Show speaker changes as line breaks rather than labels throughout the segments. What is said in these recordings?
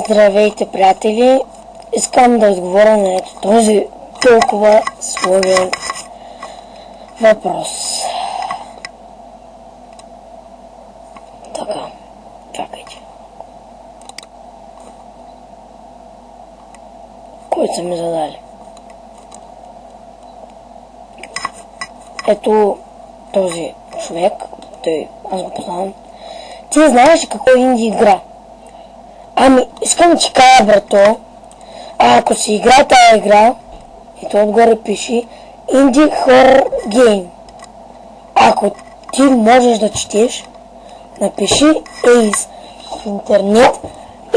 Здравейте, приятели! Искам да отговоря на този толкова сложен въпрос. Така, чакайте. Кой са ми задали? Ето този човек, аз го познавам. Ти знаеш какво е инди игра? Ами, искам да ти кажа, брато, ако си игра тази игра, и то отгоре пише Indie Horror Game. Ако ти можеш да четеш, напиши Ace в интернет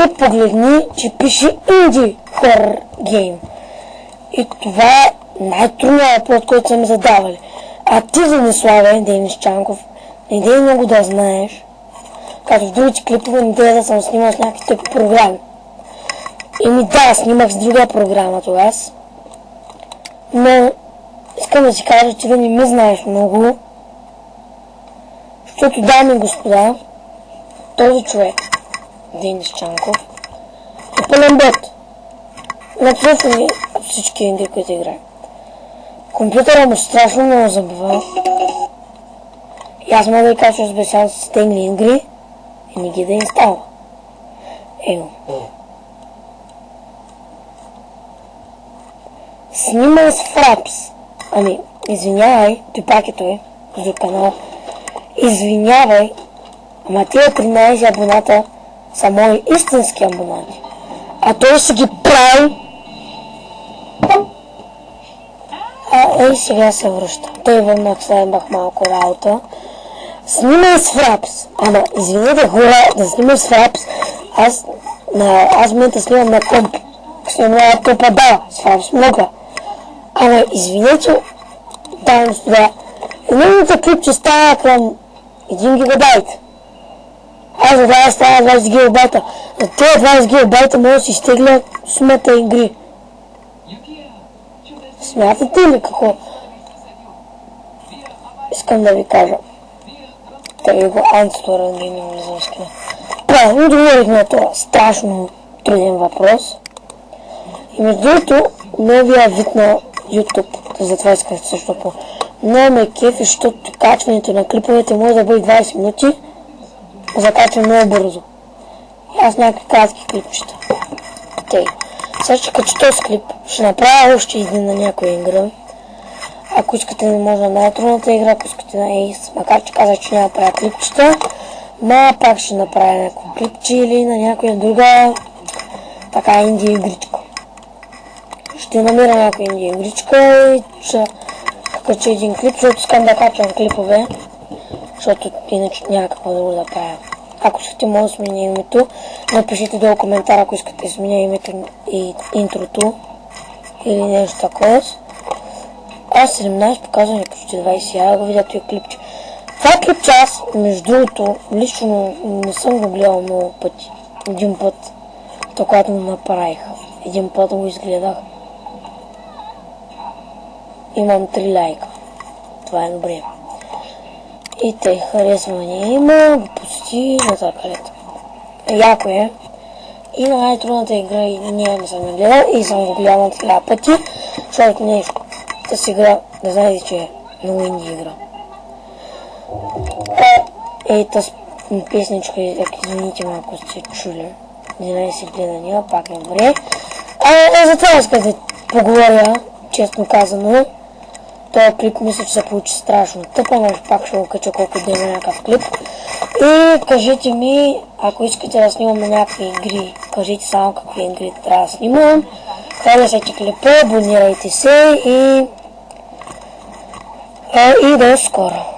и погледни, че пише Indie Horror Game. И това е най-трудният въпрос, който са ми задавали. А ти, Заниславе, Денис Чанков, не дей много да знаеш, като в другите клипове не дей да съм снимал с някакви тъпи програми. Да, снимах с друга програма тогава. Но искам да си кажа, че да не ми знаеш много, защото, дами и господа, този човек, Денис Чанков, е пълен бот. Написано всички инди, които играе. Компютъра му страшно много забива. И аз мога да ви кажа, че разбесявам с тегли игри и не ги да инсталва. Его. Снимай с Фрапс. Ами, извинявай, той пак е той, за канал. Извинявай, ама тия 13 абоната са мои истински абонати. А той си ги прави. Ей, сега се връща. Той върнах, сега имах малко работа. Снимай с Фрапс. Ама, извинете хора, да снимай с Фрапс. Аз в момента снимам на комп. Снимам на компа, да, с Фрапс мога. Ама, извинете, дами и господа, едното клипче става към 1 гигабайт. Аз за това става 20 гигабайта. За тези 20 гигабайта може да си изтегля сумата игри. Смятате ли какво? Искам да ви кажа. Тъй го антитора не влизам с кина. Правилно договорих на това страшно труден въпрос. И между другото, новия вид на YouTube, затова исках същото. Много ме кефи, защото качването на клиповете може да бъде 20 минути, закачвам много бързо. И аз някакви кратки клипчета. Сега ще кача този клип, ще направя още един на някоя игра. Ако искате да може на най-трудната игра, ако искате на Ace, макар че казах, че няма правя клипчета, пак ще направя някакво клипче или на някоя друга така инди игричка. Ще намеря някоя инди игричка и ще кача един клип, защото искам да качвам клипове, защото иначе няма какво друго да правя. Ако искате, може да сменя името. Напишите долу коментар, ако искате да сменя името и интрото или нещо такова. Аз 17 показвам почти 20, я го видя този клипче. Това клипче аз, между другото, лично не съм го гледал много пъти. Един път, когато го направих. Един път го изгледах. Имам 3 лайка. Това е добре. И те харесвания има, го посети на търкалето. Яко е. И на най-трудната игра не съм я гледал и съм го гледал на 1000 пъти, защото нещо. Тази игра, да знаете, че е много инди игра. Тази песничка, извините ме, ако сте чули. 11 гледания, пак е добре. Затова искам да поговоря, честно казано. Този клип мисля, че се получи страшно тъпа, но пак ще го кача колко да има някакъв клип. И кажете ми, ако искате да снимаме някакви игри, кажете само какви игри трябва да снимам. Харесайте клипа, абонирайте се и до скоро!